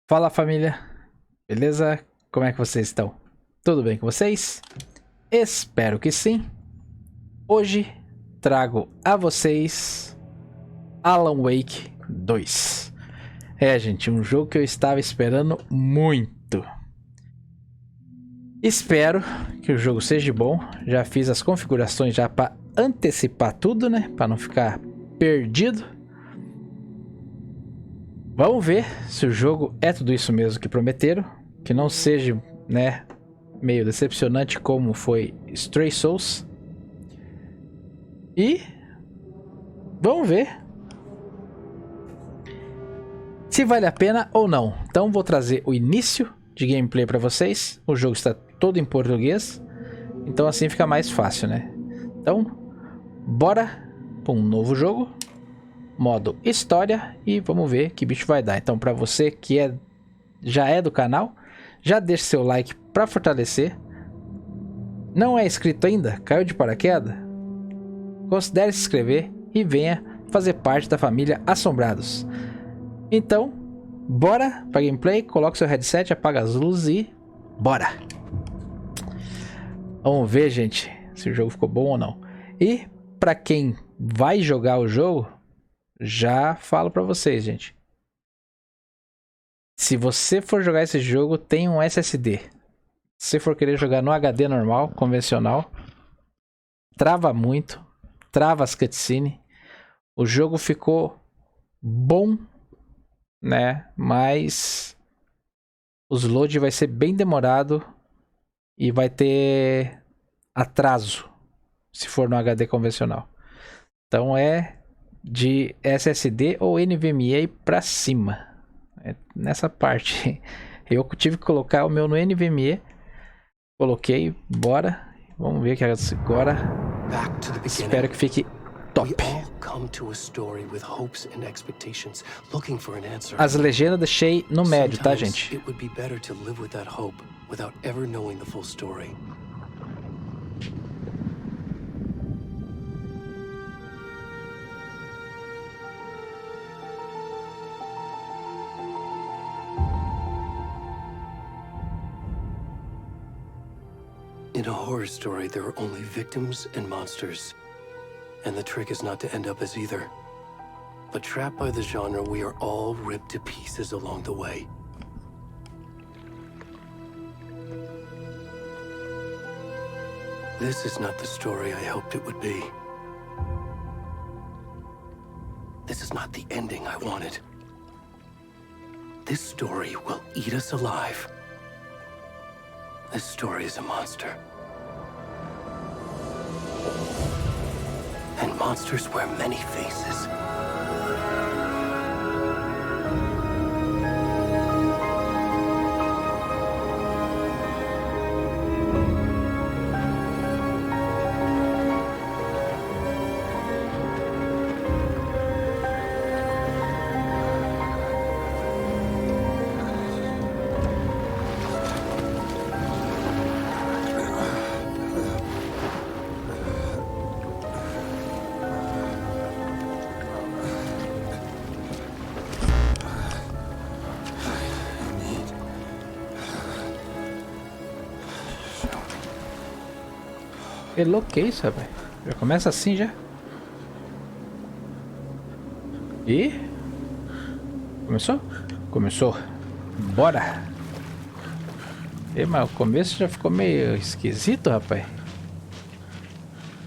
Fala família, beleza? Como é que vocês estão? Tudo bem com vocês? Espero que sim. Hoje trago a vocês Alan Wake 2. Gente, um jogo que eu estava esperando muito. Espero que o jogo seja bom. Já fiz as configurações já para antecipar tudo, né? Para não ficar perdido. Vamos ver se o jogo é tudo isso mesmo que prometeram. Que não seja, né, meio decepcionante como foi Stray Souls. E vamos ver se vale a pena ou não. Então vou trazer o início de gameplay para vocês. O jogo está todo em português, então assim fica mais fácil, né? Então, bora para um novo jogo, modo história, e vamos ver que bicho vai dar. Então, para você que já é do canal, já deixa seu like para fortalecer. Não é inscrito ainda? Caiu de paraquedas? Considere se inscrever e venha fazer parte da família Assombrados. Então, bora pra gameplay, coloca seu headset, apaga as luzes e bora! Vamos ver, gente, se o jogo ficou bom ou não. E pra quem vai jogar o jogo, já falo pra vocês, gente. Se você for jogar esse jogo, tem um SSD. Se você for querer jogar no HD normal, convencional, trava muito, trava as cutscenes. O jogo ficou bom, né? Mas os load vai ser bem demorado e vai ter atraso se for no HD convencional. Então é de SSD ou NVMe para cima. Nessa parte eu tive que colocar o meu no NVMe. Coloquei, bora. Vamos ver que agora. Espero que fique top. As legendas deixei no médio, tá, gente? In a horror story, there are only victims and monsters. And the trick is not to end up as either. But trapped by the genre, we are all ripped to pieces along the way. This is not the story I hoped it would be. This is not the ending I wanted. This story will eat us alive. This story is a monster. And monsters wear many faces. Pelo que isso, rapaz? Já começa assim já. E começou? Começou. Bora. Mas o começo já ficou meio esquisito, rapaz.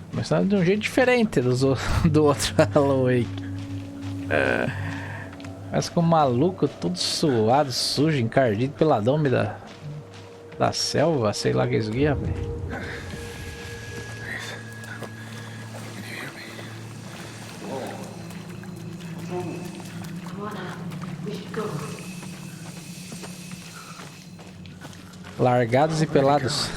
Começando de um jeito diferente do outro Alan Wake. Mas com um maluco todo suado, sujo, encardido, peladão da selva, sei lá que é isso aqui, rapaz. Largados e pelados.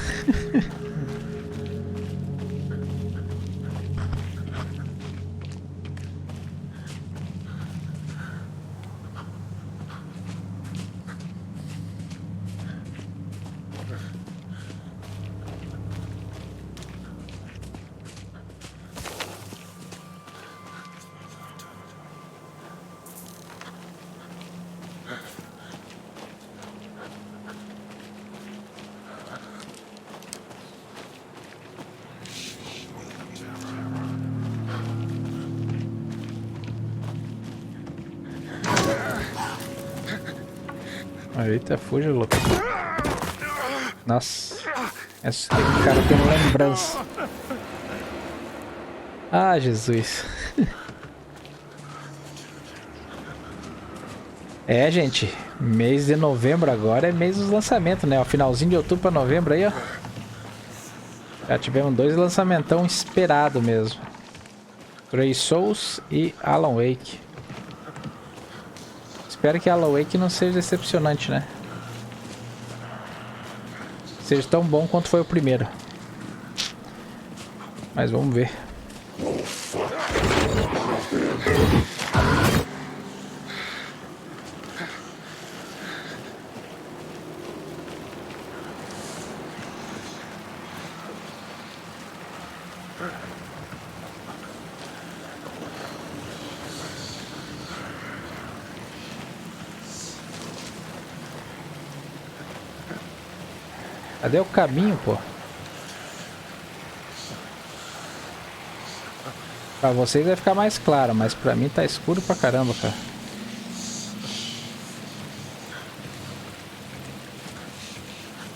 Eita, fuja, louco. Nossa. Esse cara tem lembrança. Ah, Jesus. É, gente. Mês de novembro agora é mês dos lançamentos, né? O finalzinho de outubro pra novembro aí, ó. Já tivemos 2 lançamentão esperado mesmo. Grey Souls e Alan Wake. Espero que Alan Wake não seja decepcionante, né? Seja tão bom quanto foi o primeiro. Mas vamos ver. Cadê o caminho, pô? Pra vocês vai ficar mais claro, mas pra mim tá escuro pra caramba, cara.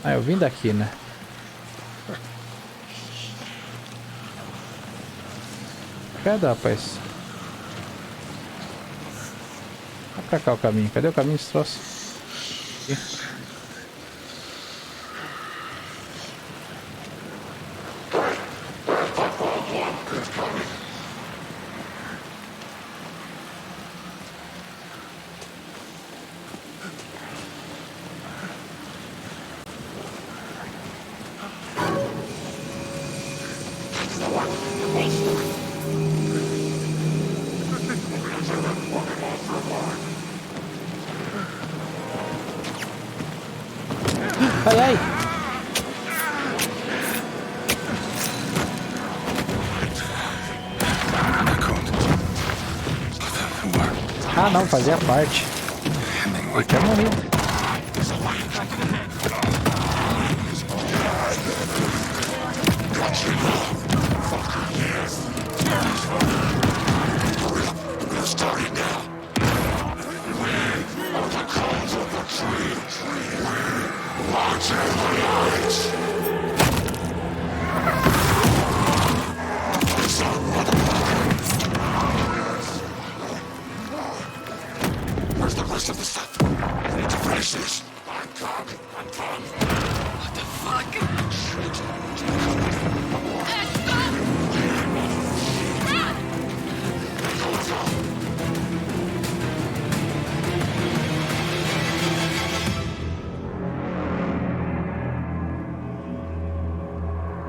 Ah, eu vim daqui, né? Cadê, rapaz? Vai pra cá o caminho. Cadê o caminho desse troço? Aqui. Ai, ai! Ah, não, fazia parte. Ele quer morrer.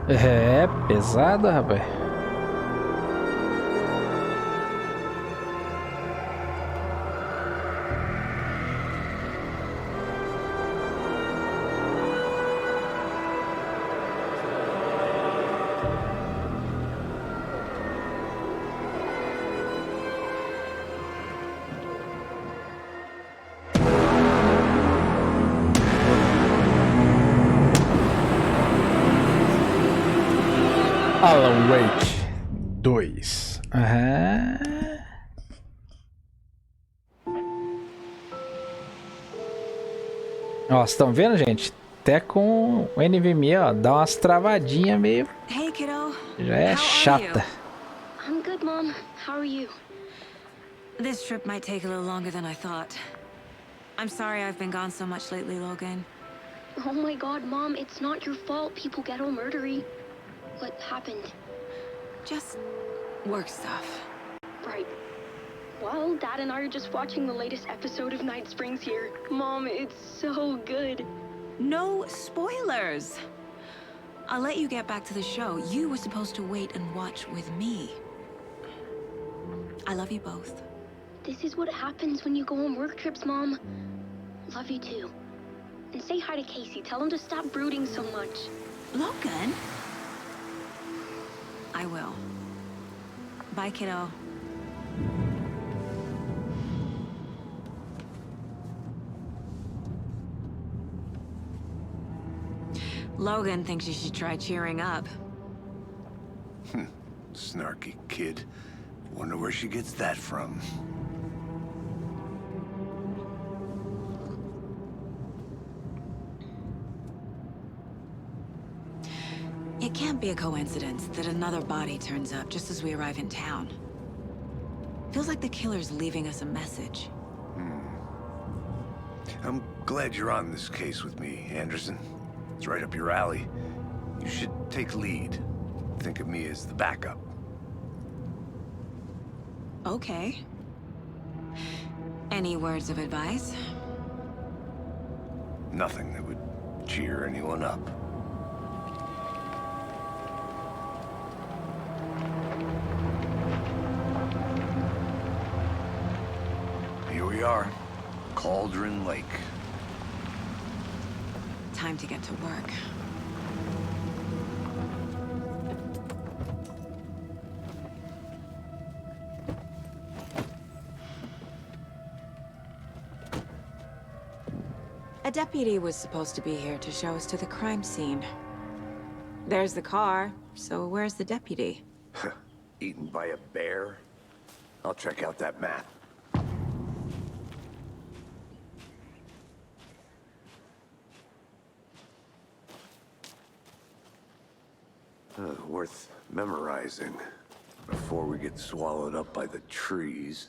É, pesada, rapaz. Alan Wake 2. Aham. Ó, vocês estão vendo, gente? Até com o NVMe, ó, dá umas travadinhas meio. Hey, kiddo. Já é chata. I'm good, Mom. How are you? This trip might take a little longer than I thought. I'm sorry I've been gone so much lately, Logan. Oh my God, Mom, it's not your fault people get all murdery. What happened? Just work stuff. Right. Well, Dad and I are just watching the latest episode of Night Springs here. Mom, it's so good. No spoilers. I'll let you get back to the show. You were supposed to wait and watch with me. I love you both. This is what happens when you go on work trips, Mom. Love you too. And say hi to Casey. Tell him to stop brooding so much. Logan? I will. Bye, kiddo. Logan thinks you should try cheering up. Snarky kid. Wonder where she gets that from. can't be a coincidence that another body turns up just as we arrive in town. Feels like the killer's leaving us a message. I'm glad you're on this case with me, Anderson. It's right up your alley. You should take lead. Think of me as the backup. Okay. Any words of advice? Nothing that would cheer anyone up. Here we are, Cauldron Lake. Time to get to work. A deputy was supposed to be here to show us to the crime scene. There's the car, so where's the deputy? Eaten by a bear? I'll check out that map. Worth memorizing before we get swallowed up by the trees.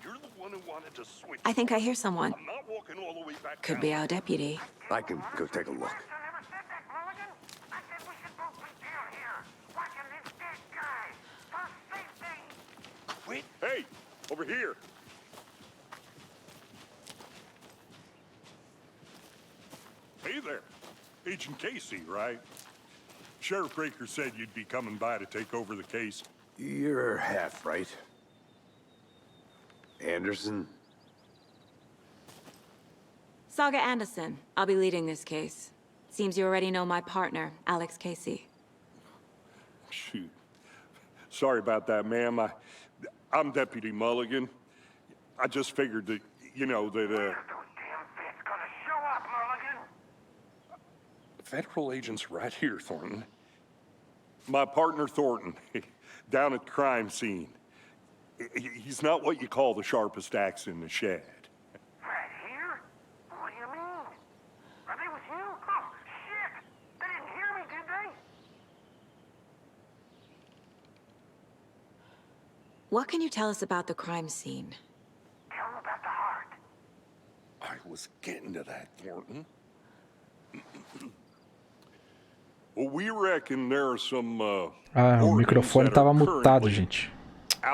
You're the one who wanted to switch. I think I hear someone. I'm not walking all the way back Could down. be our deputy. I can go take a look. Wait. Hey, over here. Hey there. Agent Casey, right? Sheriff Breaker said you'd be coming by to take over the case. You're half right. Anderson? Saga Anderson. I'll be leading this case. Seems you already know my partner, Alex Casey. Shoot. Sorry about that, ma'am. I'm Deputy Mulligan. I just figured that, you know, that, Federal agents right here, Thornton. My partner, Thornton, down at the crime scene. He's not what you call the sharpest axe in the shed. Right here? What do you mean? Are they with you? Oh, shit! They didn't hear me, did they? What can you tell us about the crime scene? Tell them about the heart. I was getting to that, Thornton. Well, we reckon there are some, O organs microfone that are tava mutado, currently gente.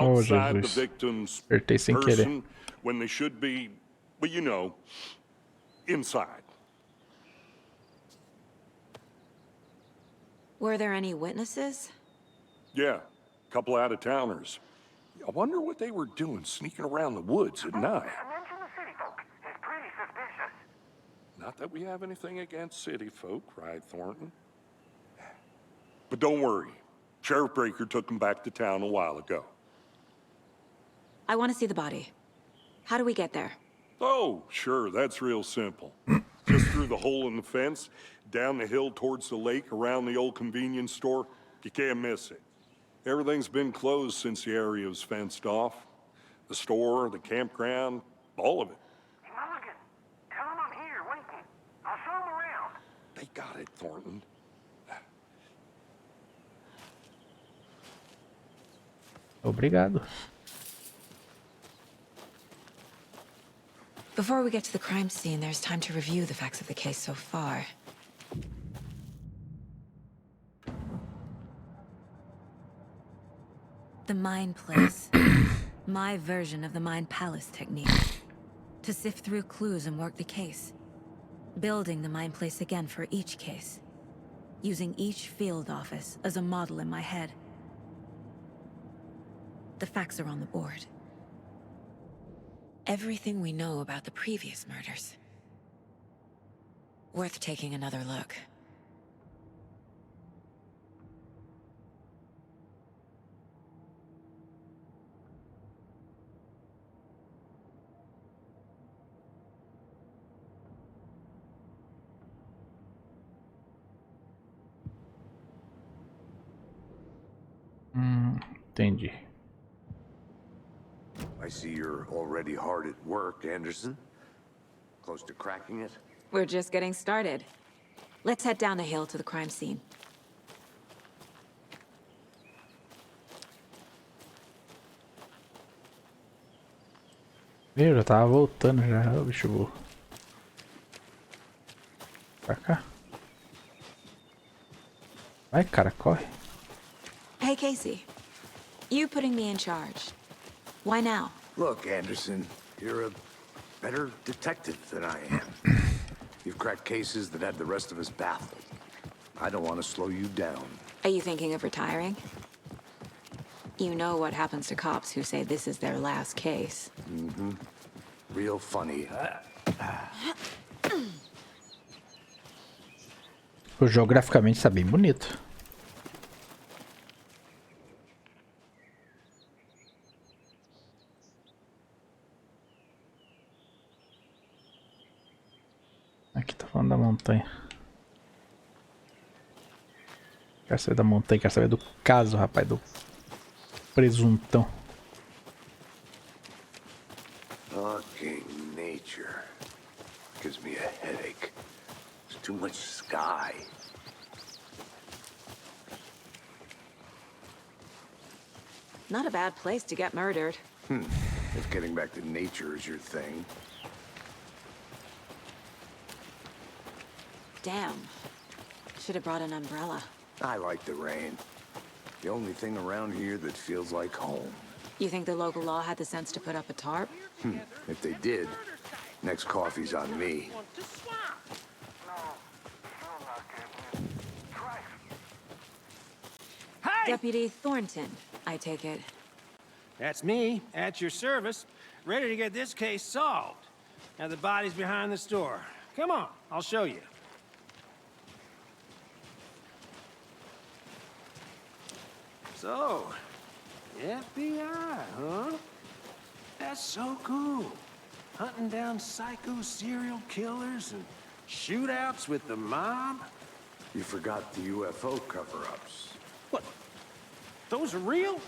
Oh, outside the Jesus. victim's Apertei sem querer. person when they should be, well, you know, inside. Were there any witnesses? Yeah, a couple out-of-towners. I wonder what they were doing sneaking around the woods at night. Mention the city folk. It's pretty suspicious. Not that we have anything against city folk, right, Thornton? But don't worry. Sheriff Breaker took them back to town a while ago. I want to see the body. How do we get there? Oh, sure, that's real simple. Just through the hole in the fence, down the hill towards the lake, around the old convenience store. You can't miss it. Everything's been closed since the area was fenced off. The store, the campground, all of it. Hey, Mulligan, tell them I'm here, waiting. I'll show them around. They got it, Thornton. Obrigado. Before we get to the crime scene, there's time to review the facts of the case so far. The Mind Place. My version of the Mind Palace technique. To sift through clues and work the case. Building the Mind Place again for each case. Using each field office as a model in my head. The facts are on the board. Everything we know about the previous murders. Worth taking another look. Entendi. I see you're already hard at work, Anderson. Close to cracking it? We're just getting started. Let's head down the hill to the crime scene. Eu já tava voltando já, ô bicho burro. Pra cá. Vai, cara, corre. Hey, Casey. You putting me in charge. Why now? Look, Anderson, you're a better detective than I am. You've cracked cases that had the rest of us baffled. I don't want to slow you down. Are you thinking of retiring? You know what happens to cops who say this is their last case. Real funny. O jogo graficamente está bem bonito. Aqui tá falando da montanha. Quero saber da montanha, quero saber do caso, rapaz, do presuntão. Fucking nature. Gives me a headache. There's too much sky. Not a bad place to get murdered. If getting back to nature is your thing. Damn. Should have brought an umbrella. I like the rain. The only thing around here that feels like home. You think the local law had the sense to put up a tarp? If they did, next coffee's on me. Hey! Deputy Thornton, I take it. That's me, at your service, ready to get this case solved. Now the body's behind the store. Come on, I'll show you. So, FBI, huh? That's so cool. Hunting down psycho serial killers and shootouts with the mob. You forgot the UFO cover-ups. What? Those are real?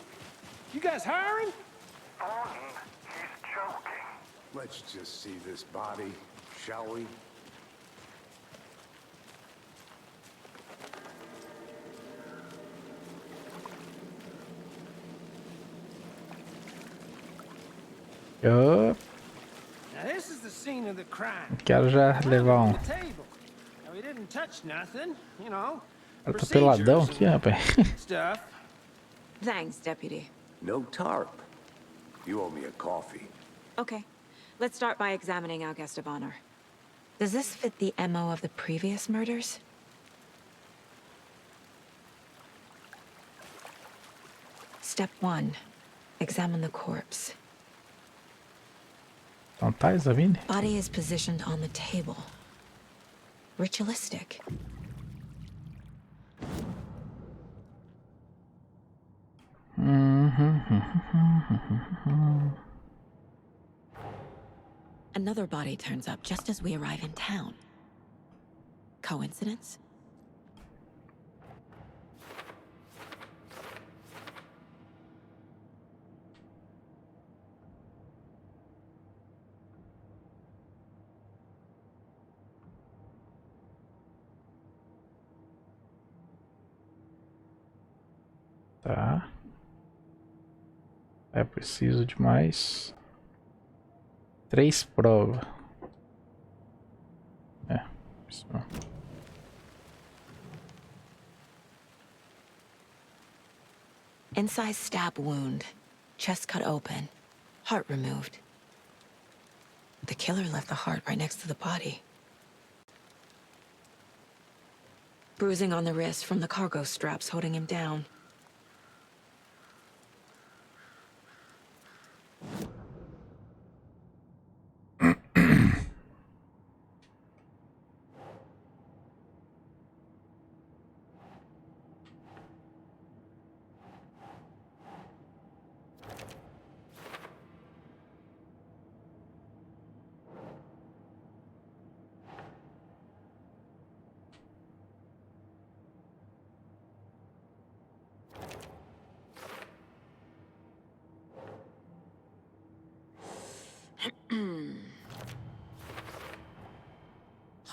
You guys hiring? Thornton, he's joking. Let's just see this body, shall we? Eu Now this is the scene of the crime. quero já levar um. Table. Now, we didn't touch nothing, you know. Cara, tá peladão aqui, rapaz. Stuff. Thanks, Deputy. No tarp. You owe me a coffee. Okay, let's start by examining our guest of honor. Does this fit the MO of the previous murders? Step 1. Examine the corpse. Então tá, examine. Body is positioned on the table. Ritualistic. Another body turns up just as we arrive in town. Coincidence? Tá. É preciso de mais 3 provas. É, isso não. Incise stab wound. Chest cut open. Heart removed. The killer left the heart right next to the body. Bruising on the wrist from the cargo straps holding him down.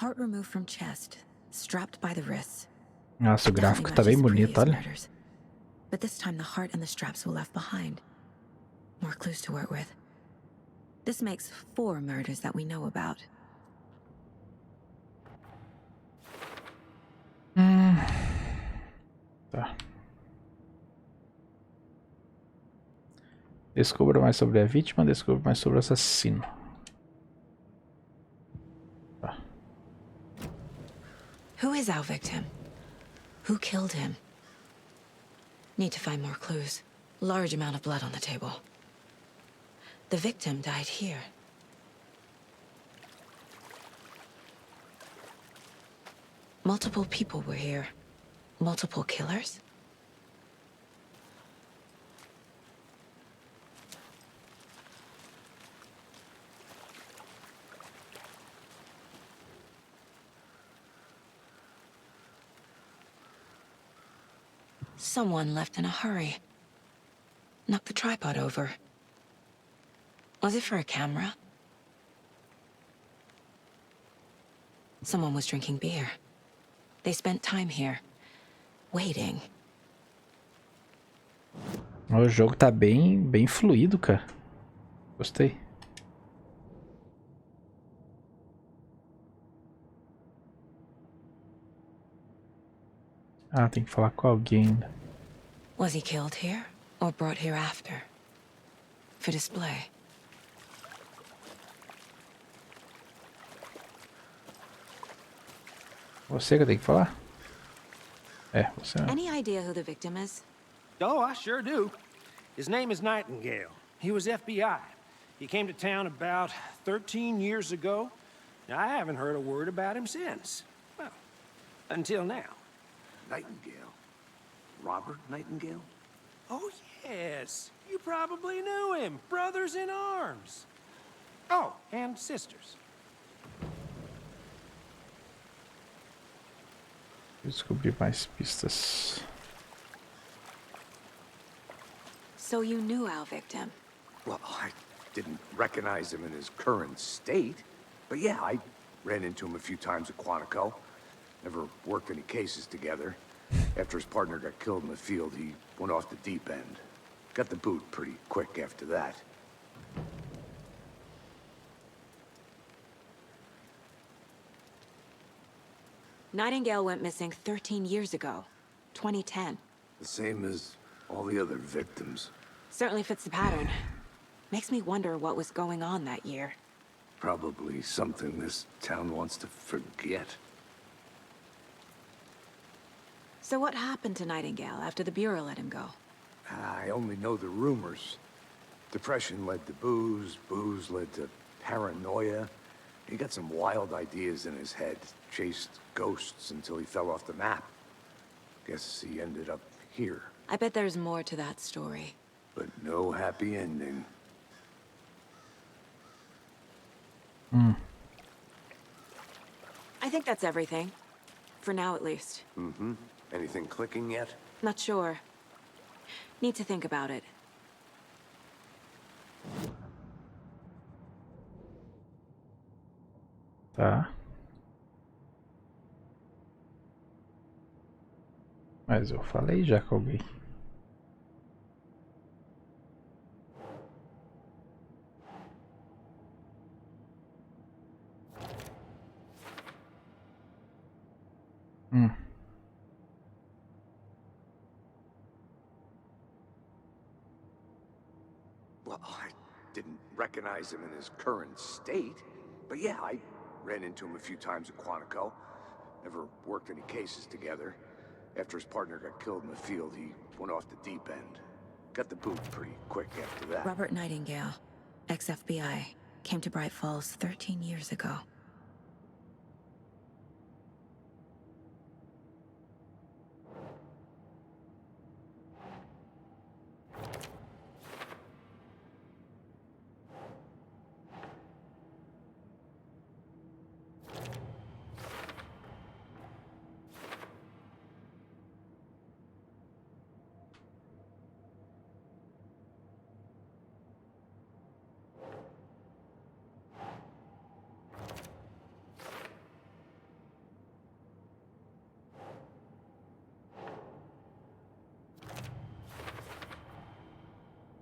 Heart removed from chest, strapped by the wrists. Nossa, o gráfico tá bem bonito, olha. Murders. But this time the heart and the straps were left behind. More clues to work with. This makes 4 murders that we know about. Tá. Descubra mais sobre a vítima, descubra mais sobre o assassino. Tá. Who is our victim? Who killed him? Need to find more clues. Large amount of blood on the table. The victim died here. Multiple people were here. Multiple killers? Someone left in a hurry. Knocked the tripod over. Was it for a camera? Someone was drinking beer. They spent time here, waiting. O jogo tá bem fluido, cara. Gostei. Ah, tem que falar com alguém ainda. Was he killed here or brought here after? For display? Você que tem que falar? É, você mesmo. Any idea who the victim is? Oh, I sure do. His name is Nightingale. He was FBI. He came to town about 13 years ago. Now, I haven't heard a word about him since. Well, until now. Nightingale? Robert Nightingale? Oh, yes. You probably knew him. Brothers in arms. Oh, and sisters. Descobrir mais pistas. So you knew our victim? Well, I didn't recognize him in his current state. But yeah, I ran into him a few times at Quantico. Never worked any cases together. After his partner got killed in the field, he went off the deep end. Got the boot pretty quick after that. Nightingale went missing 13 years ago, 2010. The same as all the other victims. Certainly fits the pattern. Makes me wonder what was going on that year. Probably something this town wants to forget. So what happened to Nightingale after the Bureau let him go? I only know the rumors. Depression led to booze, booze led to paranoia. He got some wild ideas in his head, chased ghosts until he fell off the map. Guess he ended up here. I bet there's more to that story. But no happy ending. I think that's everything. For now, at least. Mm-hmm. Anything clicking yet? Not sure. Need to think about it. Tá. Mas eu falei já com alguém. Well, I didn't recognize him in his current state. But yeah, I ran into him a few times at Quantico. Never worked any cases together. After his partner got killed in the field, he went off the deep end. Got the boot pretty quick after that. Robert Nightingale, ex-FBI, came to Bright Falls 13 years ago.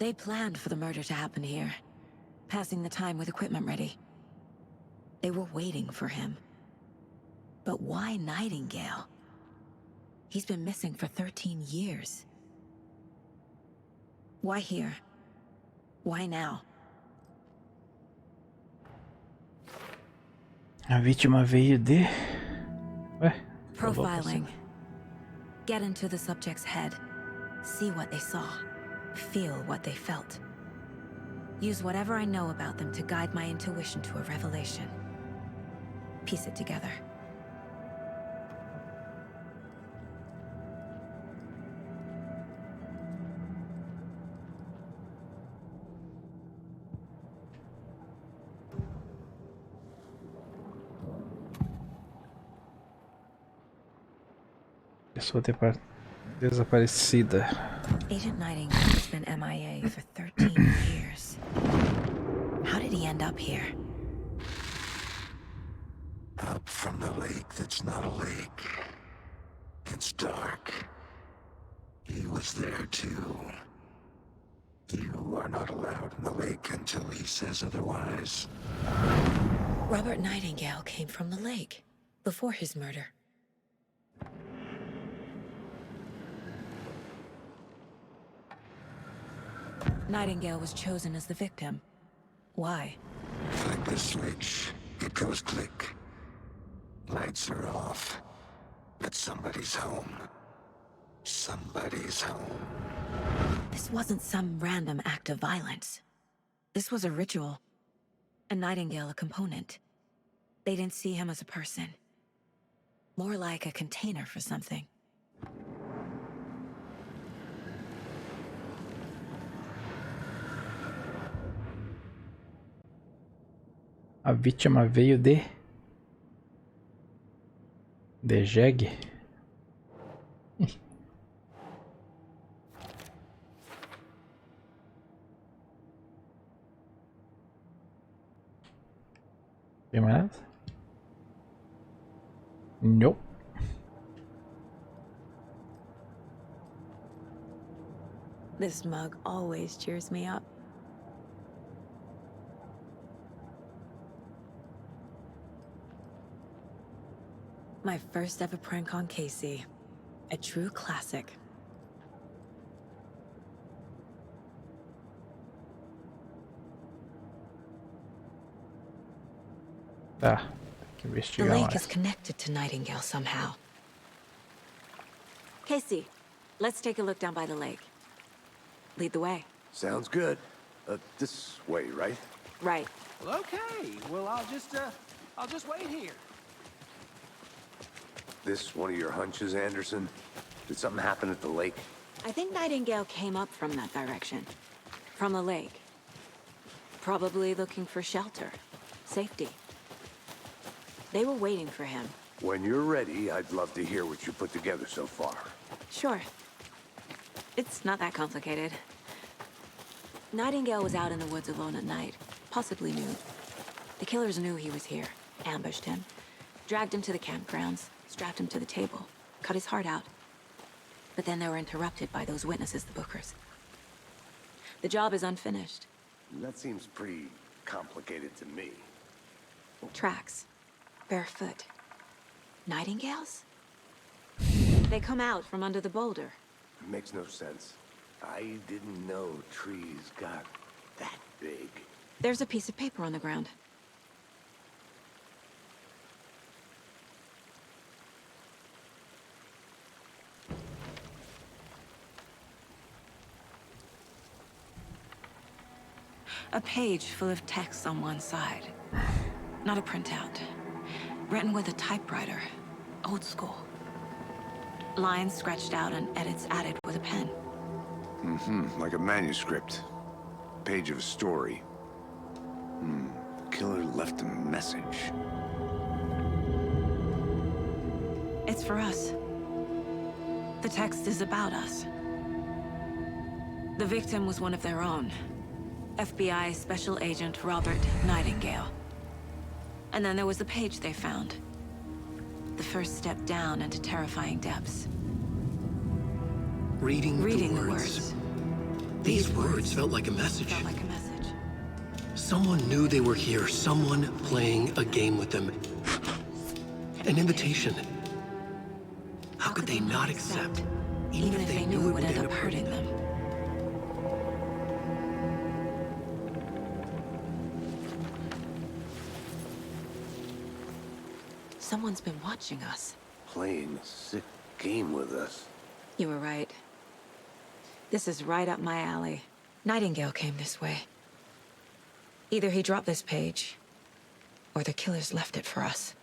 They planned for the murder to happen here, passing the time with equipment ready. They were waiting for him. But why Nightingale? He's been missing for 13 years. Why here? Why now? A vítima veio de... Ué? Profiling. Get into the subject's head. See what they saw. Feel what they felt. Use whatever I know about them to guide my intuition to a revelation. Piece it together. Pessoa desaparecida. Agent Nightingale has been MIA for 13 years. How did he end up here? Up from the lake that's not a lake. It's dark. He was there too. You are not allowed in the lake until he says otherwise. Robert Nightingale came from the lake before his murder. Nightingale was chosen as the victim. Why? Flick the switch. It goes click. Lights are off. But somebody's home. Somebody's home. This wasn't some random act of violence. This was a ritual. And Nightingale a component. They didn't see him as a person. More like a container for something. A vítima veio de Jeg. Tem mais nada? Nope. This mug always cheers me up. My first ever prank on Casey. A true classic. Tá, tem que The investigar lake mais. is connected to Nightingale somehow. Casey, let's take a look down by the lake. Lead the way. Sounds good. This way, right? Right. Well, okay. Well, I'll just wait here. This one of your hunches, Anderson? Did something happen at the lake? I think Nightingale came up from that direction. From the lake. Probably looking for shelter. Safety. They were waiting for him. When you're ready, I'd love to hear what you put together so far. Sure. It's not that complicated. Nightingale was out in the woods alone at night, possibly nude. The killers knew he was here, ambushed him, dragged him to the campgrounds, strapped him to the table, cut his heart out. But then they were interrupted by those witnesses, the Bookers. The job is unfinished. That seems pretty complicated to me. Tracks. Barefoot. Nightingales? They come out from under the boulder. It makes no sense. I didn't know trees got that big. There's a piece of paper on the ground. A page full of text on one side. Not a printout. Written with a typewriter. Old school. Lines scratched out and edits added with a pen. Like a manuscript. Page of a story. The killer left a message. It's for us. The text is about us. The victim was one of their own. FBI Special Agent Robert Nightingale. And then there was the page they found. The first step down into terrifying depths. Reading Reading the the words. words. These words felt like a message. Felt like a message. Someone knew they were here, someone playing a game with them. An invitation. How could they not accept, even if they knew it would end up hurting them? Someone's been watching us. Playing a sick game with us. You were right. This is right up my alley. Nightingale came this way. Either he dropped this page, or the killers left it for us.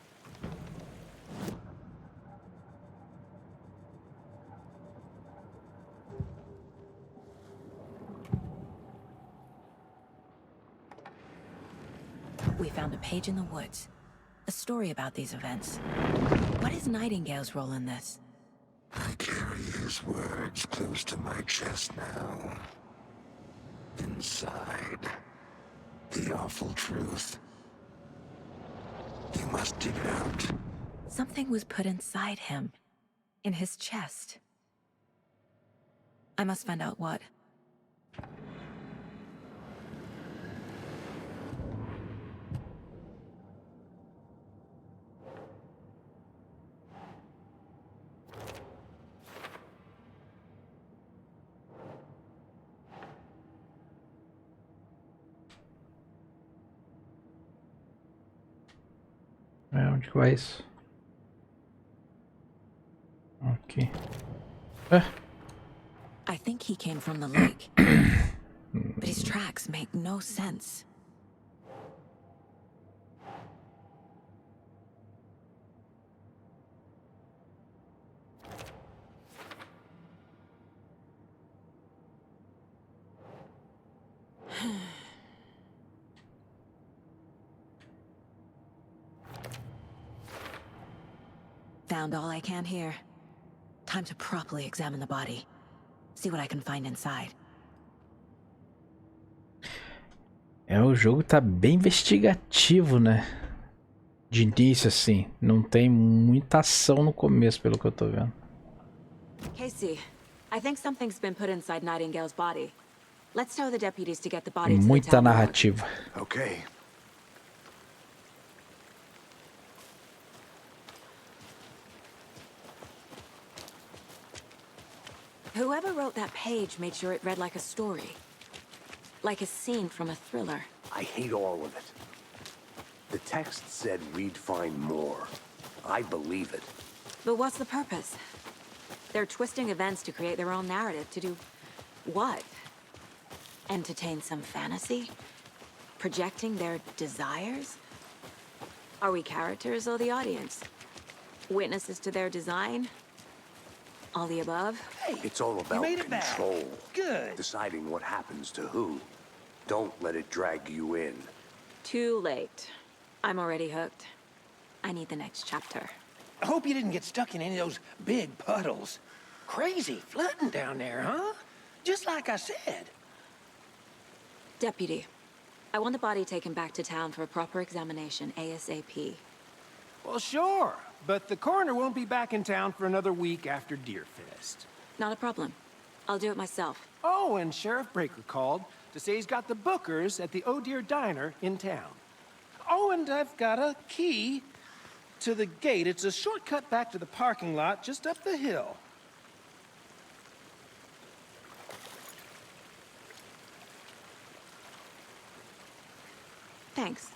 We found a page in the woods. A story about these events. What is Nightingale's role in this? I carry his words close to my chest now. Inside, the awful truth. You must dig it out. Something was put inside him. In his chest. I must find out what. Onde que vai isso? Aqui. Ah. I think he came from the lake. But his tracks make no sense. Found all I can here. Time to properly examine the body. See what I can find inside. O jogo tá bem investigativo, né? De início, assim. Não tem muita ação no começo, pelo que eu tô vendo. Casey, I think something's been put inside Nightingale's body. Let's tell the deputies to get the body to the Muita town morgue. narrativa. Okay. Whoever wrote that page made sure it read like a story. Like a scene from a thriller. I hate all of it. The text said we'd find more. I believe it. But what's the purpose? They're twisting events to create their own narrative. To do what? Entertain some fantasy? Projecting their desires? Are we characters or the audience? Witnesses to their design? All the above? It's all about made it back. control. Good. Deciding what happens to who. Don't let it drag you in. Too late. I'm already hooked. I need the next chapter. I hope you didn't get stuck in any of those big puddles. Crazy flooding down there, huh? Just like I said. Deputy, I want the body taken back to town for a proper examination ASAP. Well, sure. But the coroner won't be back in town for another week after Deerfest. Not a problem. I'll do it myself. Oh, and Sheriff Breaker called to say he's got the Bookers at the Oh Dear Diner in town. Oh, and I've got a key to the gate. It's a shortcut back to the parking lot just up the hill. Thanks.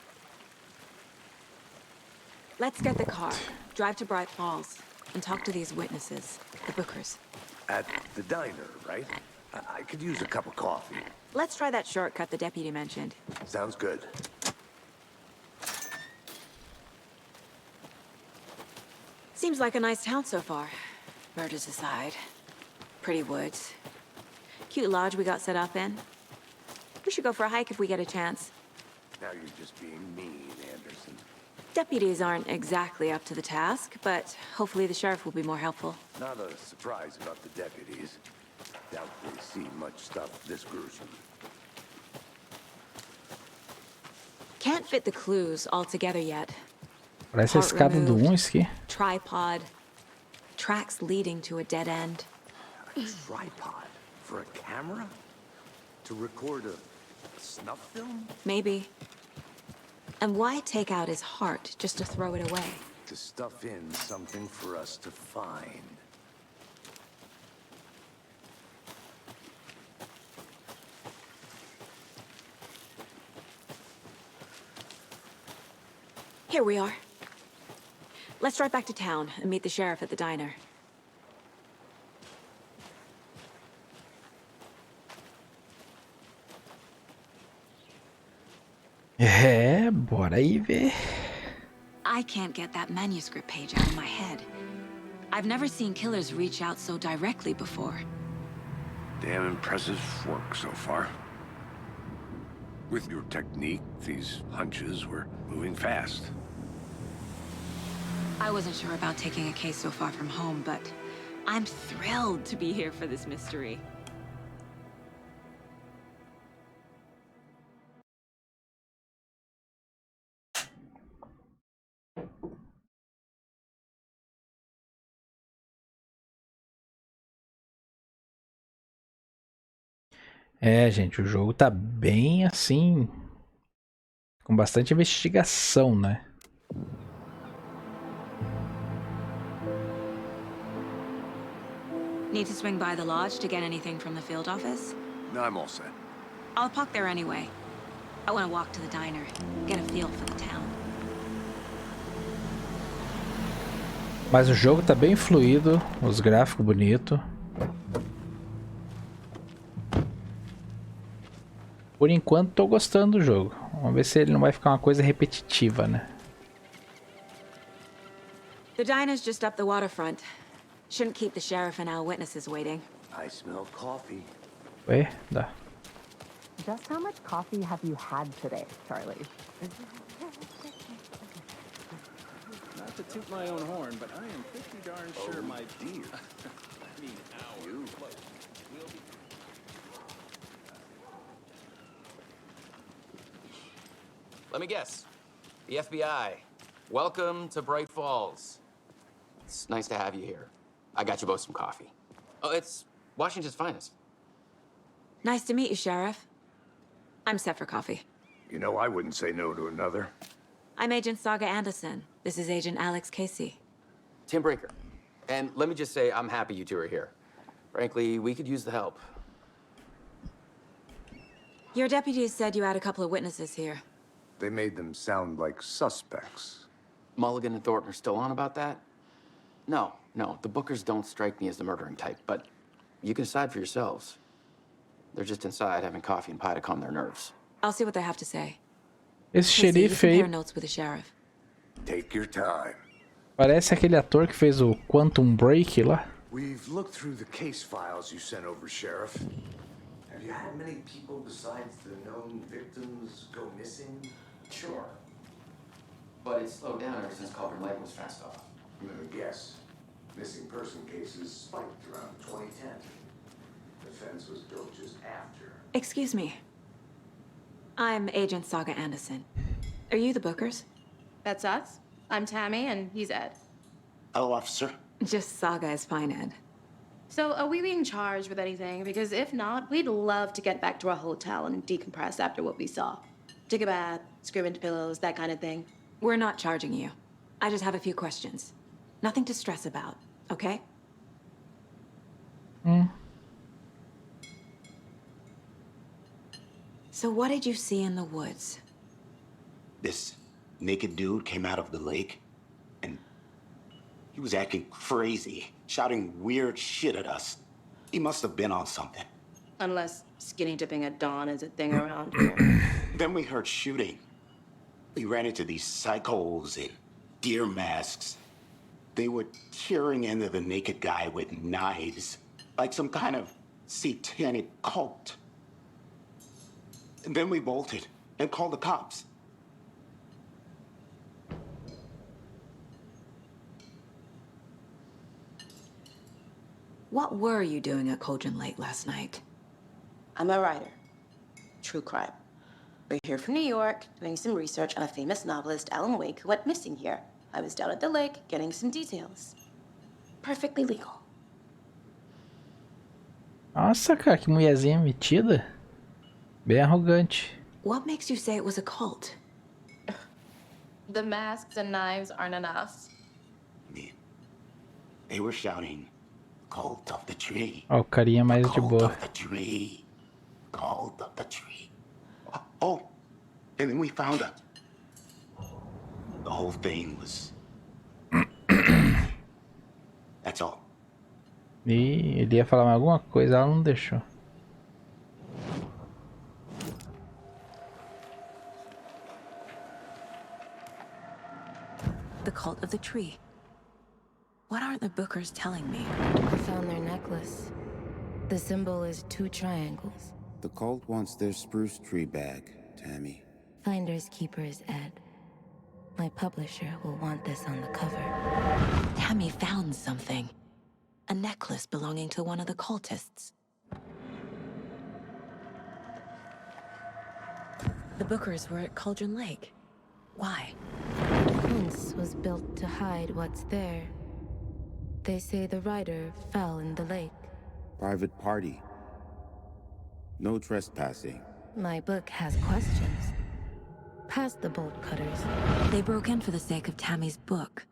Let's get the car, drive to Bright Falls, and talk to these witnesses, the Bookers. At the diner, right? I could use a cup of coffee. Let's try that shortcut the deputy mentioned. Sounds good. Seems like a nice town so far. Murders aside. Pretty woods. Cute lodge we got set up in. We should go for a hike if we get a chance. Now you're just being mean, Anderson. Deputies aren't exactly up to the task, but hopefully the sheriff will be more helpful. Not a surprise about the deputies. Doubt they see much stuff this gruesome. Can't fit the clues all together yet. Parece a Part escada do removed, 1 isso aqui. Tripod. Tracks leading to a dead end. A tripod for a camera? To record a snuff film? Maybe. And why take out his heart just to throw it away? To stuff in something for us to find. Here we are. Let's drive back to town and meet the sheriff at the diner. É, bora aí ver. I can't get that manuscript page out of my head. I've never seen killers reach out so directly before. Damn impressive work so far. With your technique, these hunches were moving fast. I wasn't sure about taking a case so far from home, but I'm thrilled to be here for this mystery. É, gente, o jogo tá bem assim, com bastante investigação, né? Need to swing by the lodge to get anything from the field office? No, I'm all set. I'll park there anyway. I want to walk to the diner, get a feel for the town. Mas o jogo tá bem fluido, os gráficos bonitos. Por enquanto tô gostando do jogo. Vamos ver se ele não vai ficar uma coisa repetitiva, né? The diner's just up the waterfront. Shouldn't keep the sheriff and our witnesses waiting. I smell coffee. Ué, dá. Just how much coffee have you had today, Charlie? Not to toot my own horn, but I am pretty darn sure my dear. I mean, you. Let me guess. The FBI. Welcome to Bright Falls. It's nice to have you here. I got you both some coffee. Oh, it's Washington's finest. Nice to meet you, Sheriff. I'm set for coffee. You know, I wouldn't say no to another. I'm Agent Saga Anderson. This is Agent Alex Casey. Tim Brinker. And let me just say, I'm happy you two are here. Frankly, we could use the help. Your deputies said you had a couple of witnesses here. They made them sound like suspects. Mulligan and Thornton are still on about that? No, the Bookers don't strike me as the murdering type, but you can decide for yourselves. They're just inside having coffee and pie to calm their nerves. I'll see what they have to say. Esse Casey, you xerife aí compare notes with the sheriff. Take your time. parece aquele ator que fez o Quantum Break lá. We've looked through the case files you sent over, Sheriff. Have you had many people besides the known victims go missing? Sure. But it's slowed down ever since Culver Lake was fenced off. I'm gonna guess. Missing person cases spiked around 2010. The fence was built just after. Excuse me. I'm Agent Saga Anderson. Are you the Bookers? That's us. I'm Tammy, and he's Ed. Hello, officer. Just Saga is fine, Ed. So, are we being charged with anything? Because if not, we'd love to get back to our hotel and decompress after what we saw. Take a bath, scream into pillows, that kind of thing. We're not charging you. I just have a few questions. Nothing to stress about, okay? So what did you see in the woods? This naked dude came out of the lake, and he was acting crazy, shouting weird shit at us. He must have been on something. Unless skinny dipping at dawn is a thing around here. Then we heard shooting. We ran into these psychos in deer masks. They were tearing into the naked guy with knives, like some kind of satanic cult. And then we bolted and called the cops. What were you doing at Cauldron Lake last night? I'm a writer. True crime. We're here from New York, doing some research on a famous novelist, Alan Wake, who went missing here. I was down at the lake, getting some details. Perfectly legal. Nossa, cara, que mulherzinha metida. Bem arrogante. What makes you say it was a cult? The masks and knives aren't enough. They were shouting, "Cult of the tree." Ó, o carinha mais de Cult boa. of the tree. Cult of the tree. Oh, and then we found out the whole thing was. That's all. E ele ia falar mais alguma coisa, ela não deixou. The cult of the tree. What aren't the Bookers telling me? I found their necklace. The symbol is 2 triangles. The cult wants their spruce tree back, Tammy. Finders keepers, Ed. My publisher will want this on the cover. Tammy found something. A necklace belonging to one of the cultists. The Bookers were at Cauldron Lake. Why? The fence was built to hide what's there. They say the rider fell in the lake. Private party. No trespassing. My book has questions. Past the bolt cutters. They broke in for the sake of Tammy's book.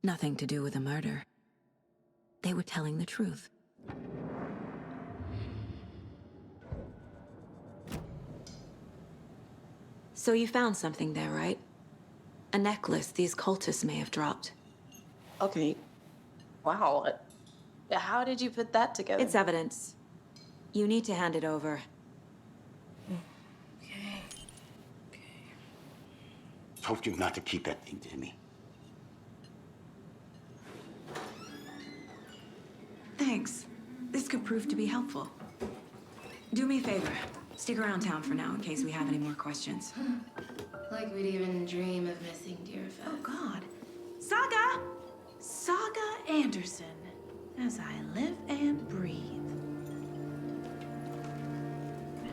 Nothing to do with a murder. They were telling the truth. So you found something there, right? A necklace these cultists may have dropped. Okay. Wow. How did you put that together? It's evidence. You need to hand it over. Told you not to keep that thing to me. Thanks. This could prove to be helpful. Do me a favor. Stick around town for now in case we have any more questions. Like we'd even dream of missing Deerfest. Oh, God. Saga! Saga Anderson. As I live and breathe.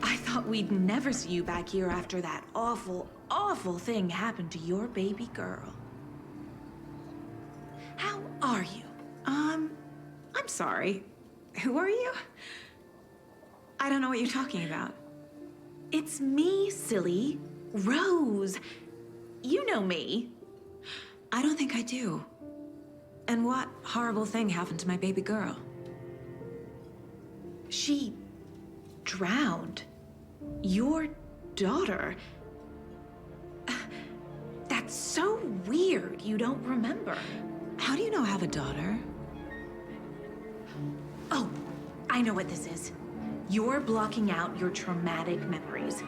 I thought we'd never see you back here after that awful, awful thing happened to your baby girl. How are you? I'm sorry. Who are you? I don't know what you're talking about. It's me, silly. Rose. You know me. I don't think I do. And what horrible thing happened to my baby girl? She drowned. Your daughter. That's so weird you don't remember. How do you know I have a daughter? Oh, I know what this is. You're blocking out your traumatic memories.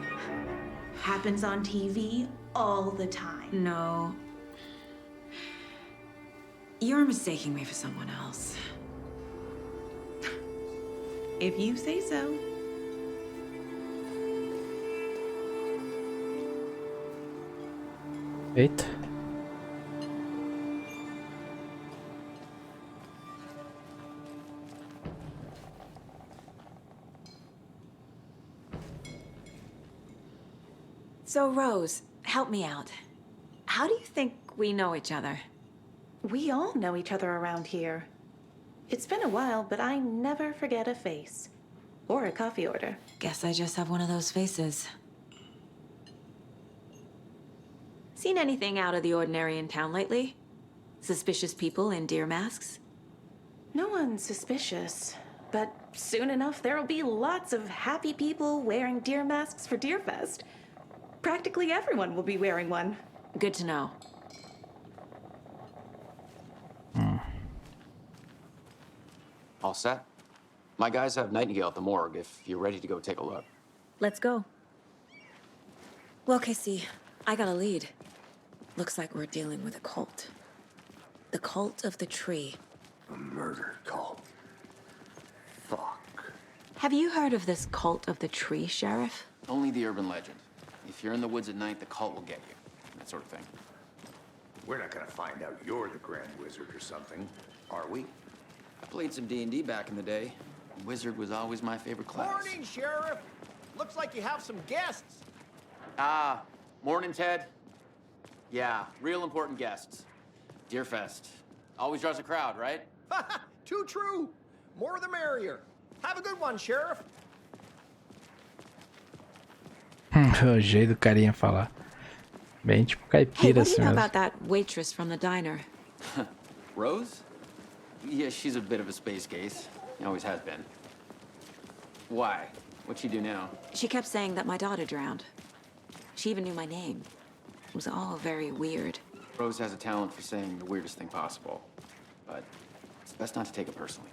Happens on TV all the time. No. You're mistaking me for someone else. If you say so. Eita. So, Rose, help me out. How do you think we know each other? We all know each other around here. It's been a while, but I never forget a face. Or a coffee order. Guess I just have one of those faces. Seen anything out of the ordinary in town lately? Suspicious people in deer masks? No one's suspicious. But soon enough, there'll be lots of happy people wearing deer masks for Deerfest. Practically everyone will be wearing one. Good to know. All set? My guys have Nightingale at the morgue if you're ready to go take a look. Let's go. Well, Casey, I got a lead. Looks like we're dealing with a cult. The cult of the tree. A murder cult. Fuck. Have you heard of this cult of the tree, Sheriff? Only the urban legend. If you're in the woods at night, the cult will get you. That sort of thing. We're not gonna find out you're the Grand Wizard or something, are we? I played some D&D back in the day. Wizard was always my favorite class. Morning, Sheriff. Looks like you have some guests. Ah, morning, Ted. Yeah, real important guests. Deerfest. Always draws a crowd, right? Too true. More the merrier. Have a good one, Sheriff. O jeito do carinha falar. Bem tipo Hey, caipira what do assim you know mesmo. about that waitress from the diner? Rose? Yeah, she's a bit of a space case. Always has been. Why? What'd she do now? She kept saying that my daughter drowned. She even knew my name. It was all very weird. Rose has a talent for saying the weirdest thing possible. But it's best not to take it personally.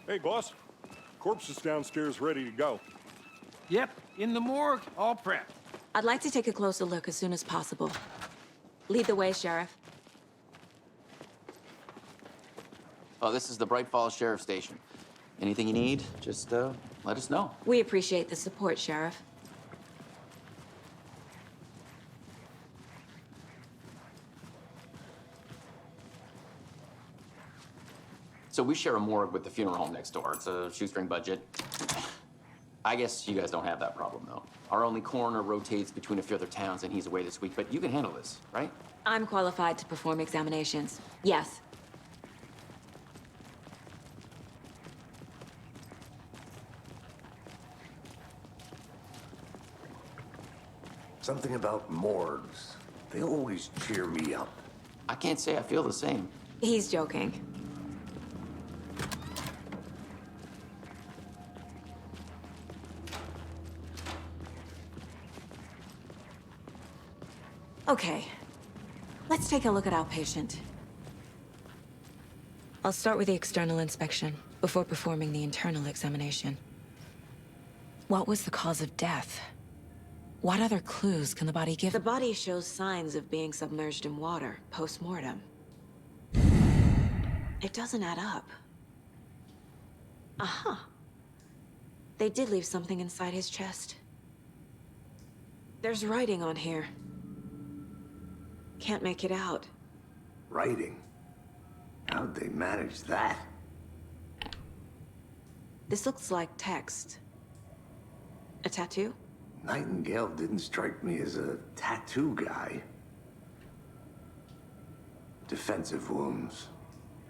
Hey, boss. Corpse is downstairs ready to go. Yep, in the morgue, all prepped. I'd like to take a closer look as soon as possible. Lead the way, Sheriff. Oh, this is the Bright Falls Sheriff Station. Anything you need, just let us know. We appreciate the support, Sheriff. So we share a morgue with the funeral home next door. It's a shoestring budget. I guess you guys don't have that problem, though. Our only coroner rotates between a few other towns, and he's away this week, but you can handle this, right? I'm qualified to perform examinations. Yes. Something about morgues. They always cheer me up. I can't say I feel the same. He's joking. Okay, let's take a look at our patient. I'll start with the external inspection before performing the internal examination. What was the cause of death? What other clues can the body give? The body shows signs of being submerged in water post-mortem. It doesn't add up. Aha. They did leave something inside his chest. There's writing on here. Can't make it out. Writing? How'd they manage that? This looks like text. A tattoo? Nightingale didn't strike me as a tattoo guy. Defensive wounds.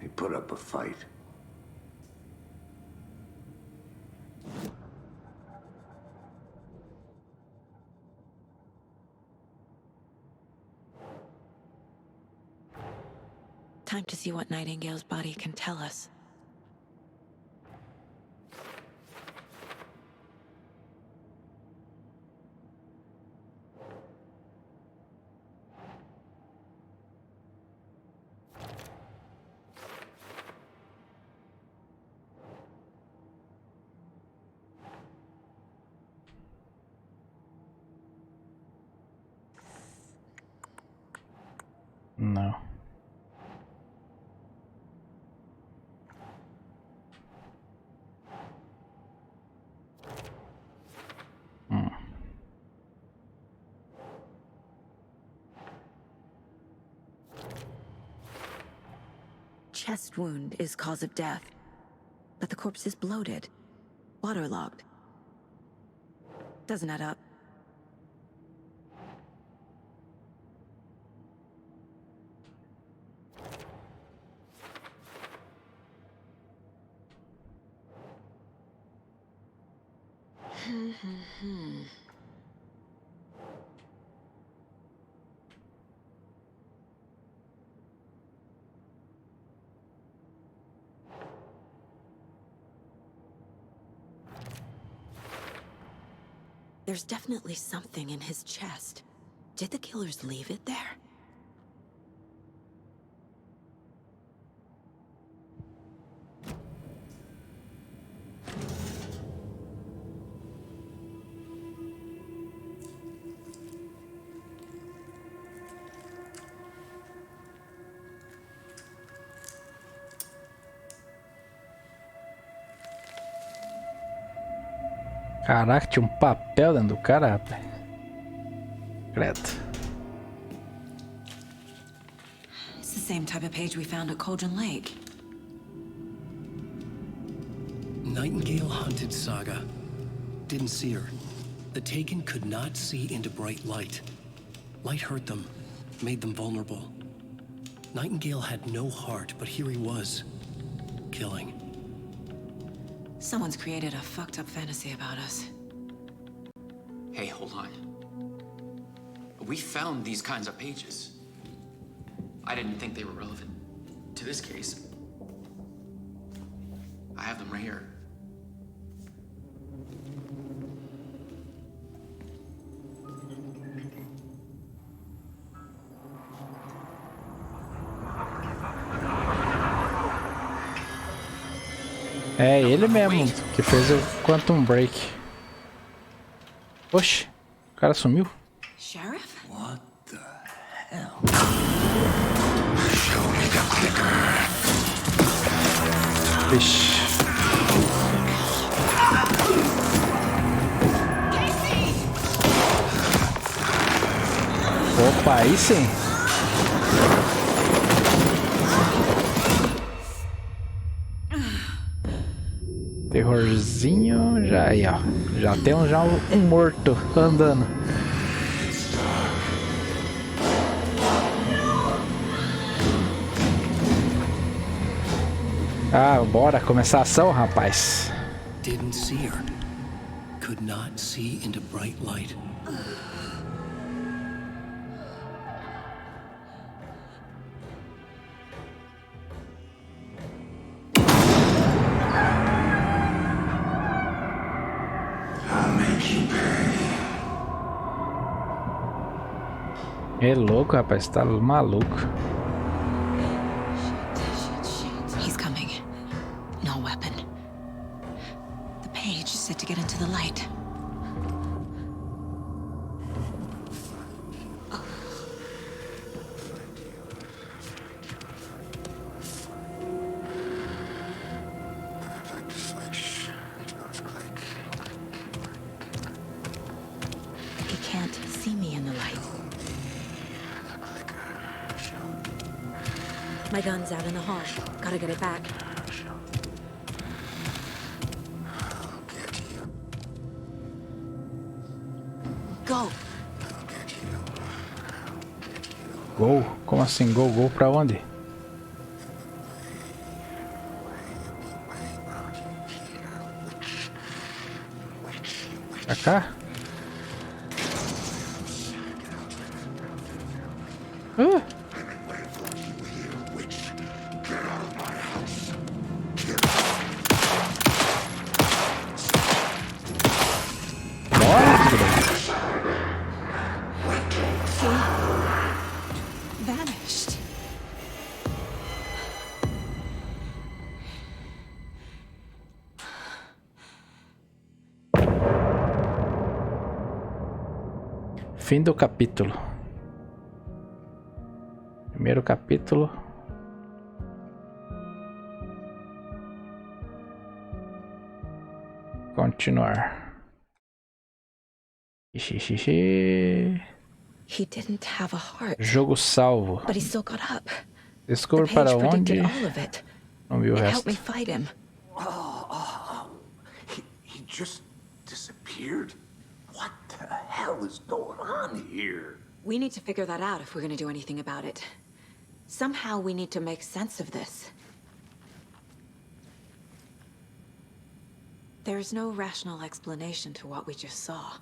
He put up a fight. Time to see what Nightingale's body can tell us. No. Chest wound is cause of death, but the corpse is bloated, waterlogged. Doesn't add up. There's definitely something in his chest. Did the killers leave it there? Caraca, tinha papel dentro do cara, rapaz. Credo. It's the same type of page we found at Cauldron Lake. Nightingale hunted Saga. Didn't see her. The Taken could not see into bright light. Light hurt them, made them vulnerable. Nightingale had no heart, but here he was. killing. Someone's created a fucked up fantasy about us. Hey, hold on. We found these kinds of pages. I didn't think they were relevant to this case. I have them right here. É ele mesmo que fez o Quantum Break. Oxe, o cara sumiu. Sheriff? What the hell? Show me the clicker. Vixe. Opa, aí sim. Terrorzinho já aí, ó. Já temos já um morto andando. Ah, bora começar a ação, rapaz. Didn't see her. Could not see into bright light. É louco, rapaz, tá maluco. He's coming. No weapon. The page set to get into the light. He can't see me in the light. My gun's out in the hall. Gotta get it back. Go! Gol? Como assim? Gol? Gol pra onde? Pra cá? Vanished. Fim do capítulo. Primeiro capítulo. Continuar. Xixi. He didn't have a heart, Jogo salvo. but he still got up. Descubra The para page predicted onde. all of it. Não vi o It resto. helped me fight him. He just disappeared? What the hell is going on here? We need to figure that out if we're going to do anything about it. Somehow we need to make sense of this. There's no rational explanation to what we just saw.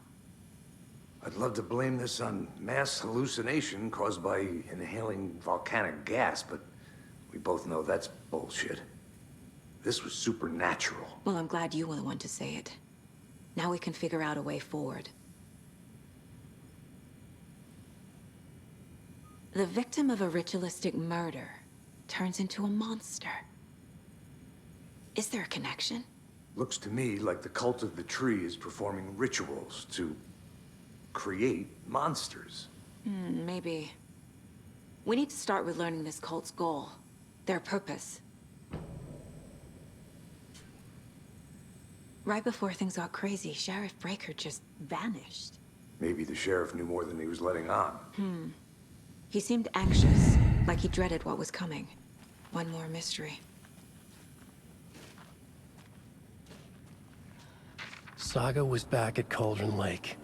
I'd love to blame this on mass hallucination caused by inhaling volcanic gas, but we both know that's bullshit. This was supernatural. Well, I'm glad you were the one to say it. Now we can figure out a way forward. The victim of a ritualistic murder turns into a monster. Is there a connection? Looks to me like the cult of the tree is performing rituals to create monsters. Maybe. We need to start with learning this cult's goal. Their purpose. Right before things got crazy, Sheriff Breaker just vanished. Maybe the sheriff knew more than he was letting on. He seemed anxious, like he dreaded what was coming. One more mystery. Saga was back at Cauldron Lake.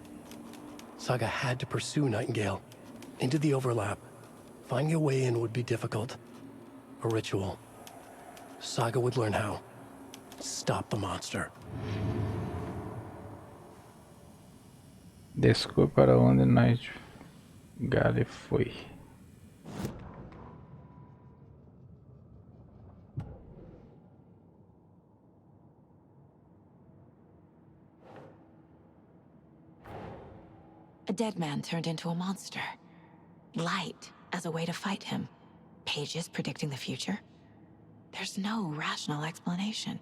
Saga had to pursue Nightingale. Into the overlap. Finding a way in would be difficult. A ritual. Saga would learn how. Stop the monster. Desculpa para onde Nightingale foi. A dead man turned into a monster. Light as a way to fight him. Pages predicting the future. There's no rational explanation.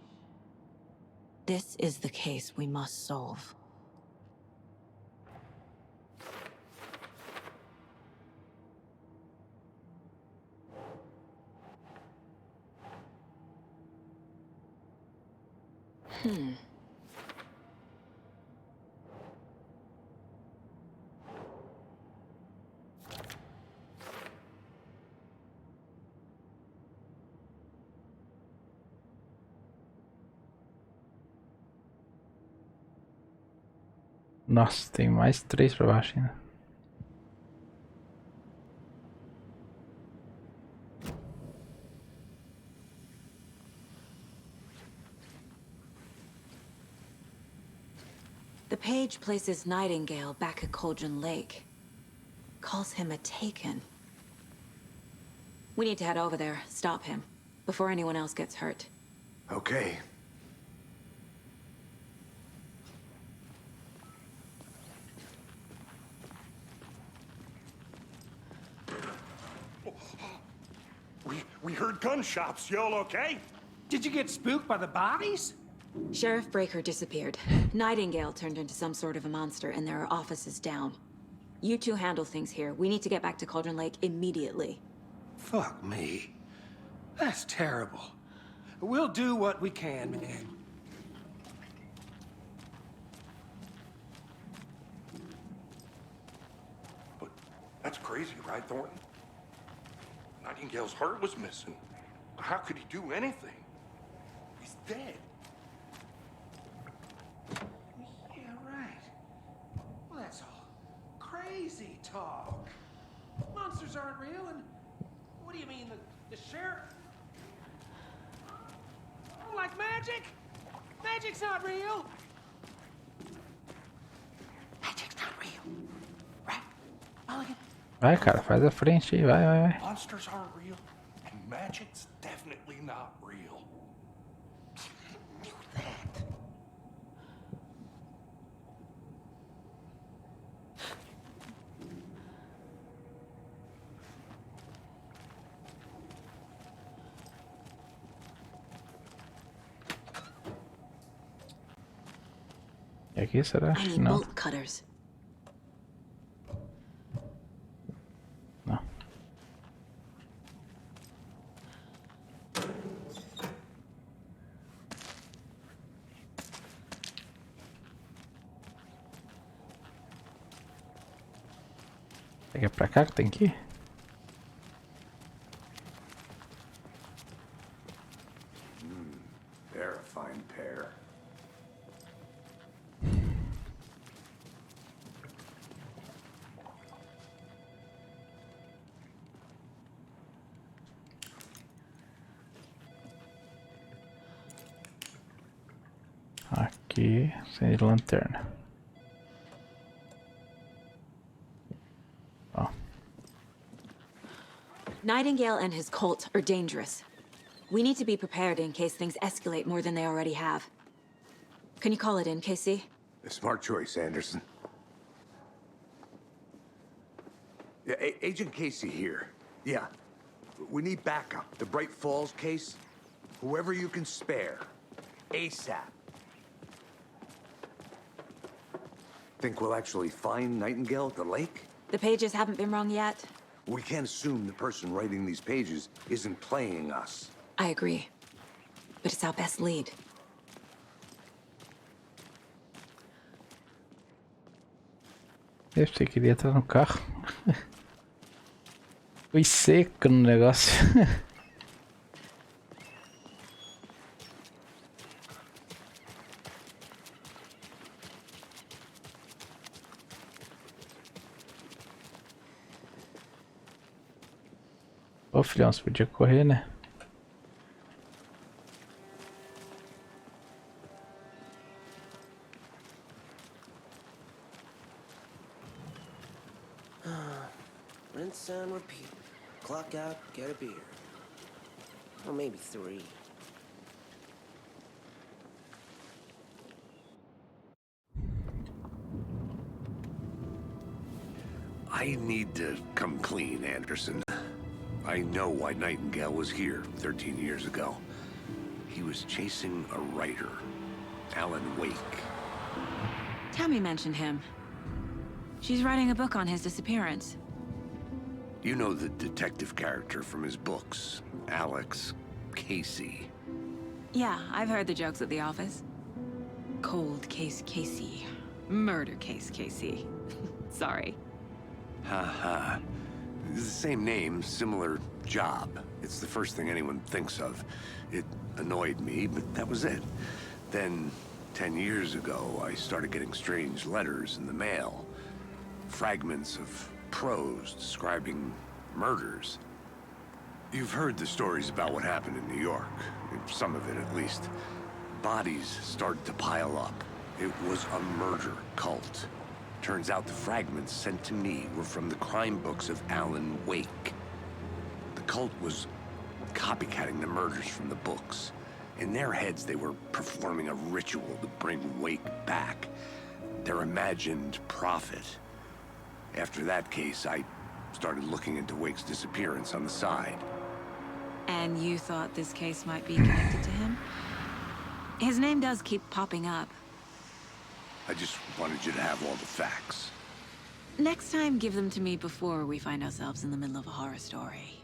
This is the case we must solve. Nossa, tem mais 3 pra baixo ainda. The page places Nightingale back at Cauldron Lake. Calls him a Taken. We need to head over there, stop him, before anyone else gets hurt. Okay. We heard gunshots. Y'all okay? Did you get spooked by the bodies? Sheriff Breaker disappeared. Nightingale turned into some sort of a monster, and there are offices down. You two handle things here. We need to get back to Cauldron Lake immediately. Fuck me. That's terrible. We'll do what we can, man. But that's crazy, right, Thornton? Nightingale's heart was missing. How could he do anything? He's dead. Yeah, right. Well, that's all crazy talk. Monsters aren't real, and what do you mean, the sheriff? Oh, like magic? Magic's not real. Magic's not real. Right? Mulligan? Vai, cara, faz a frente aí, vai. Monsters aren't real, and magic's definitely not real. Knew that. E aqui será? I need Não. bolt cutters. Não. É pra cá que tem que ir? They're a fine pair. Aqui, sem lanterna. Ó. Nightingale and his cult are dangerous. We need to be prepared in case things escalate more than they already have. Can you call it in, KC? A smart choice, Anderson. Yeah, Agent Casey here. Yeah. We need backup. The Bright Falls case. Whoever you can spare. ASAP. Think we'll actually find Nightingale at the lake? The pages haven't been wrong yet. We can't assume the person writing these pages isn't playing us. I agree. But it's our best lead. Eu pensei que ele ia entrar no carro. Fui seco no negócio. Ô filhão, você podia correr, né? Rinse and repeat. Clock out, get a beer. Or maybe 3. I need to come clean, Anderson. I know why Nightingale was here 13 years ago. He was chasing a writer, Alan Wake. Tammy mentioned him. She's writing a book on his disappearance. You know the detective character from his books, Alex Casey. Yeah, I've heard the jokes at the office. Cold case Casey. Murder case Casey. Sorry. Haha. The same name, similar job. It's the first thing anyone thinks of. It annoyed me, but that was it. Then, 10 years ago, I started getting strange letters in the mail. Fragments of prose describing murders. You've heard the stories about what happened in New York. Some of it, at least. Bodies started to pile up. It was a murder cult. Turns out the fragments sent to me were from the crime books of Alan Wake. The cult was copycatting the murders from the books. In their heads, they were performing a ritual to bring Wake back. Their imagined prophet. After that case, I started looking into Wake's disappearance on the side. And you thought this case might be connected to him? His name does keep popping up. I just wanted you to have all the facts. Next time, give them to me before we find ourselves in the middle of a horror story.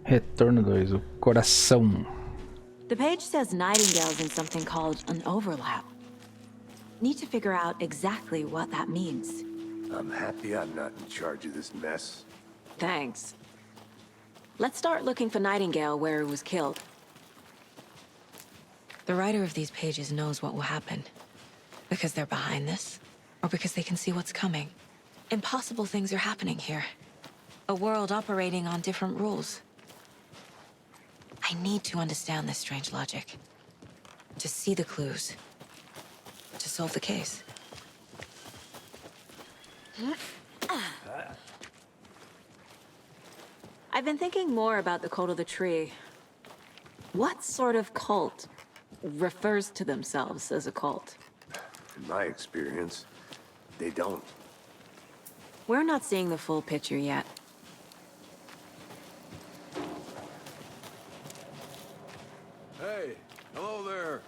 Retorno 2, o coração. The page says Nightingale's in something called an overlap. Need to figure out exactly what that means. I'm happy I'm not in charge of this mess. Thanks. Let's start looking for Nightingale where he was killed. The writer of these pages knows what will happen. Because they're behind this, or because they can see what's coming. Impossible things are happening here. A world operating on different rules. I need to understand this strange logic. To see the clues. To solve the case. I've been thinking more about the cult of the tree. What sort of cult refers to themselves as a cult? In my experience, they don't. We're not seeing the full picture yet. Hey, hello there.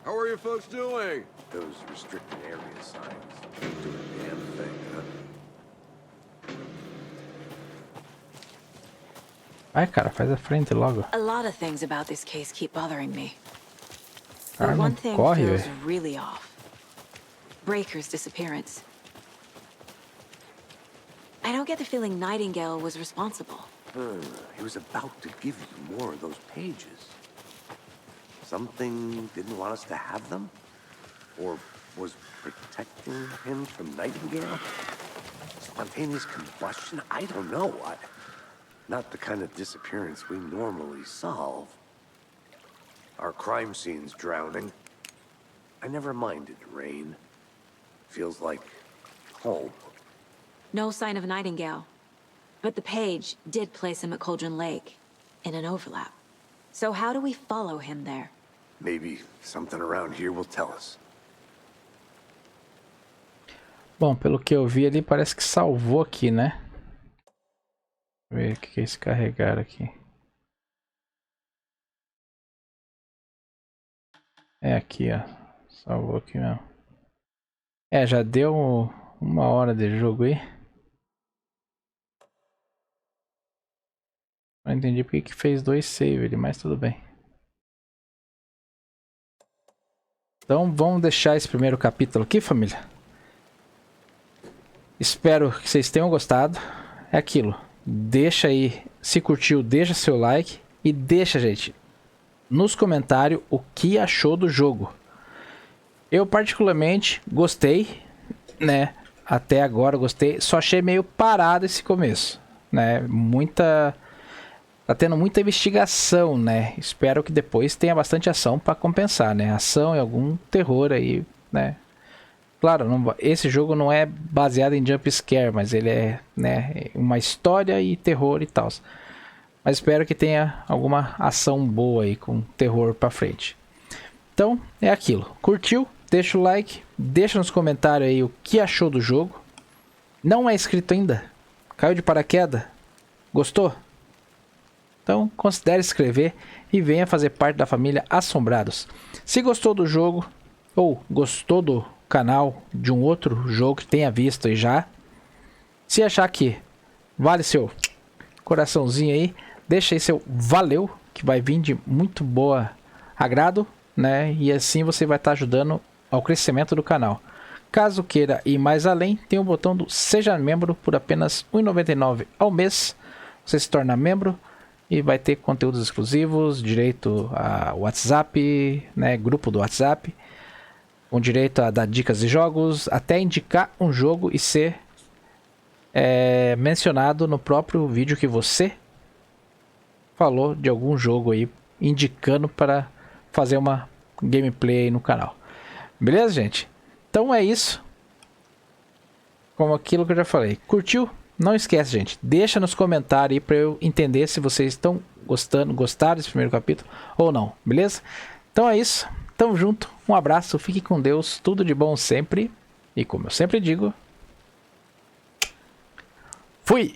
How are you folks doing? Those restricted area signs don't do a damn thing, huh? Vai, cara, faz a frente logo. A lot of things about this case keep bothering me. Cara, But não one thing corre, feels velho. really off. Breaker's disappearance. I don't get the feeling Nightingale was responsible. He was about to give you more of those pages. Something didn't want us to have them? Or was protecting him from Nightingale? Spontaneous combustion? I don't know. Not the kind of disappearance we normally solve. Our crime scene's drowning. I never minded rain. Feels like home. No sign of Nightingale. But the page did place him at Cauldron Lake, in an overlap. So how do we follow him there? Maybe something around here will tell us. Bom, pelo que eu vi ali, parece que salvou aqui, né? Deixa eu ver o que é esse carregar aqui. É aqui, ó. Salvou aqui mesmo. É, já deu 1 hora de jogo aí. Não entendi porque que fez 2 save ali, mas tudo bem. Então vamos deixar esse primeiro capítulo aqui, família. Espero que vocês tenham gostado. É aquilo. Deixa aí, se curtiu, deixa seu like. E deixa, gente, nos comentários o que achou do jogo. Eu particularmente gostei, né? Até agora gostei. Só achei meio parado esse começo, né? Tá tendo muita investigação, né? Espero que depois tenha bastante ação para compensar, né? Ação e algum terror aí, né? Claro, esse jogo não é baseado em jump scare, mas ele é, né, uma história e terror e tal. Mas espero que tenha alguma ação boa aí com terror pra frente. Então, é aquilo. Curtiu? Deixa o like. Deixa nos comentários aí o que achou do jogo. Não é inscrito ainda? Caiu de paraquedas? Gostou? Então, considere se inscrever e venha fazer parte da família Assombrados. Se gostou do jogo ou gostou do canal de um outro jogo que tenha visto aí já, se achar que vale seu coraçãozinho aí, deixa aí seu valeu, que vai vir de muito boa agrado, né? E assim você vai estar ajudando ao crescimento do canal. Caso queira ir mais além, tem o botão do Seja Membro por apenas R$ 1,99 ao mês. Você se torna membro e vai ter conteúdos exclusivos, direito a WhatsApp, né? Grupo do WhatsApp, com direito a dar dicas de jogos, até indicar um jogo e ser mencionado no próprio vídeo que você falou de algum jogo aí, indicando para fazer uma gameplay aí no canal. Beleza, gente? Então é isso. Como aquilo que eu já falei. Curtiu? Não esquece, gente. Deixa nos comentários aí para eu entender se vocês estão gostaram desse primeiro capítulo ou não. Beleza? Então é isso. Tamo junto. Um abraço. Fique com Deus. Tudo de bom sempre. E como eu sempre digo... Fui!